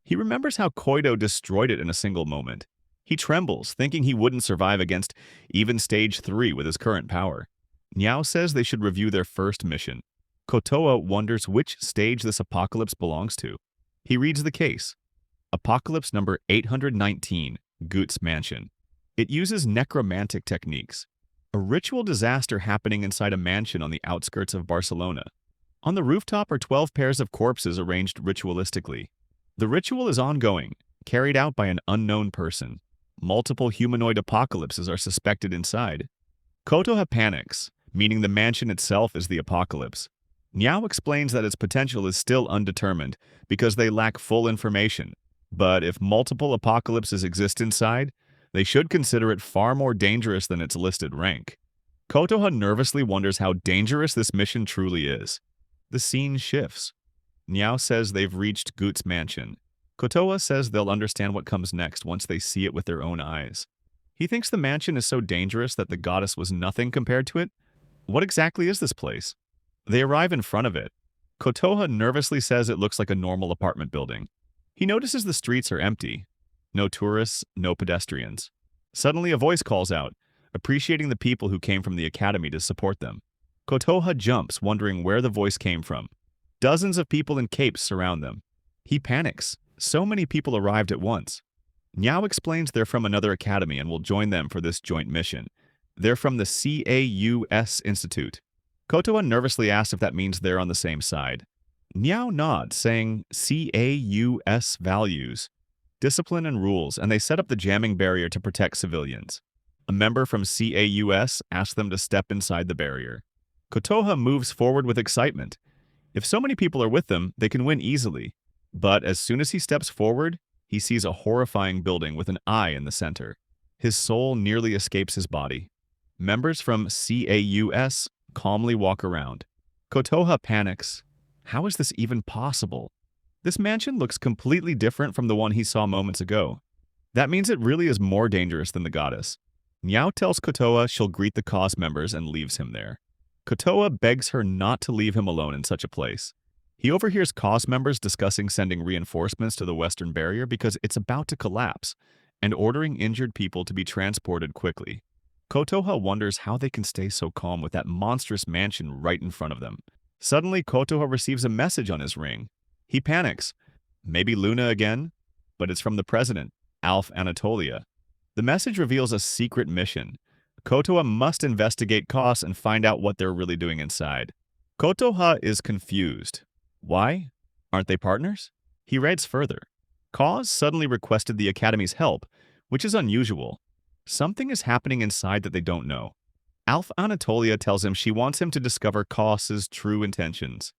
Speaker 1: He remembers how Koito destroyed it in a single moment. He trembles, thinking he wouldn't survive against even Stage 3 with his current power. Niao says they should review their first mission. Kotoha wonders which stage this apocalypse belongs to. He reads the case. Apocalypse number 819, Guts Mansion. It uses necromantic techniques. A ritual disaster happening inside a mansion on the outskirts of Barcelona. On the rooftop are 12 pairs of corpses arranged ritualistically. The ritual is ongoing, carried out by an unknown person. Multiple humanoid apocalypses are suspected inside. Kotoha panics, meaning the mansion itself is the apocalypse. Niao explains that its potential is still undetermined because they lack full information, but if multiple apocalypses exist inside, they should consider it far more dangerous than its listed rank. Kotoha nervously wonders how dangerous this mission truly is. The scene shifts. Niao says they've reached Guts Mansion. Kotoha says they'll understand what comes next once they see it with their own eyes. He thinks the mansion is so dangerous that the goddess was nothing compared to it. What exactly is this place? They arrive in front of it. Kotoha nervously says it looks like a normal apartment building. He notices the streets are empty. No tourists, no pedestrians. Suddenly a voice calls out, appreciating the people who came from the academy to support them. Kotoha jumps, wondering where the voice came from. Dozens of people in capes surround them. He panics. So many people arrived at once. Niao explains they're from another academy and will join them for this joint mission. They're from the CAUS Institute. Kotoha nervously asks if that means they're on the same side. Niao nods, saying CAUS values, discipline and rules, and they set up the jamming barrier to protect civilians. A member from CAUS asks them to step inside the barrier. Kotoha moves forward with excitement. If so many people are with them, they can win easily. But as soon as he steps forward, he sees a horrifying building with an eye in the center. His soul nearly escapes his body. Members from CAUS calmly walk around. Kotoha panics. How is this even possible? This mansion looks completely different from the one he saw moments ago. That means it really is more dangerous than the goddess. Niao tells Kotoha she'll greet the cause members and leaves him there. Kotoa begs her not to leave him alone in such a place. He overhears cause members discussing sending reinforcements to the Western Barrier because it's about to collapse, and ordering injured people to be transported quickly. Kotoha wonders how they can stay so calm with that monstrous mansion right in front of them. Suddenly, Kotoha receives a message on his ring. He panics. Maybe Luna again? But it's from the president, Alf Anatolia. The message reveals a secret mission. Kotoha must investigate Cos and find out what they're really doing inside. Kotoha is confused. Why? Aren't they partners? He writes further. Cos suddenly requested the Academy's help, which is unusual. Something is happening inside that they don't know. Alf Anatolia tells him she wants him to discover Cos's true intentions.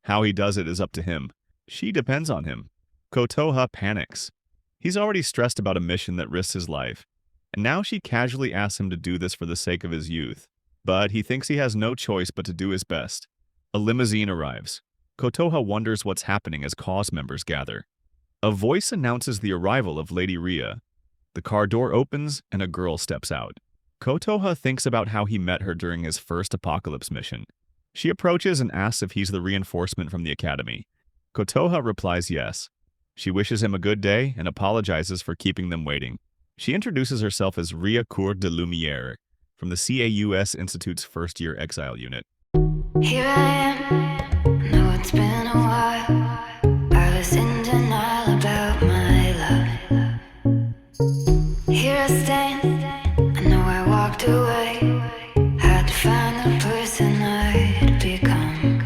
Speaker 1: How he does it is up to him. She depends on him. Kotoha panics. He's already stressed about a mission that risks his life, and now she casually asks him to do this for the sake of his youth. But he thinks he has no choice but to do his best. A limousine arrives. Kotoha wonders what's happening as Cos members gather. A voice announces the arrival of Lady Rhea. The car door opens and a girl steps out. Kotoha thinks about how he met her during his first Apocalypse mission. She approaches and asks if he's the reinforcement from the Academy. Kotoha replies yes. She wishes him a good day and apologizes for keeping them waiting. She introduces herself as Rhea Cour de Lumiere from the CAUS Institute's first-year exile unit.
Speaker 2: Here I am.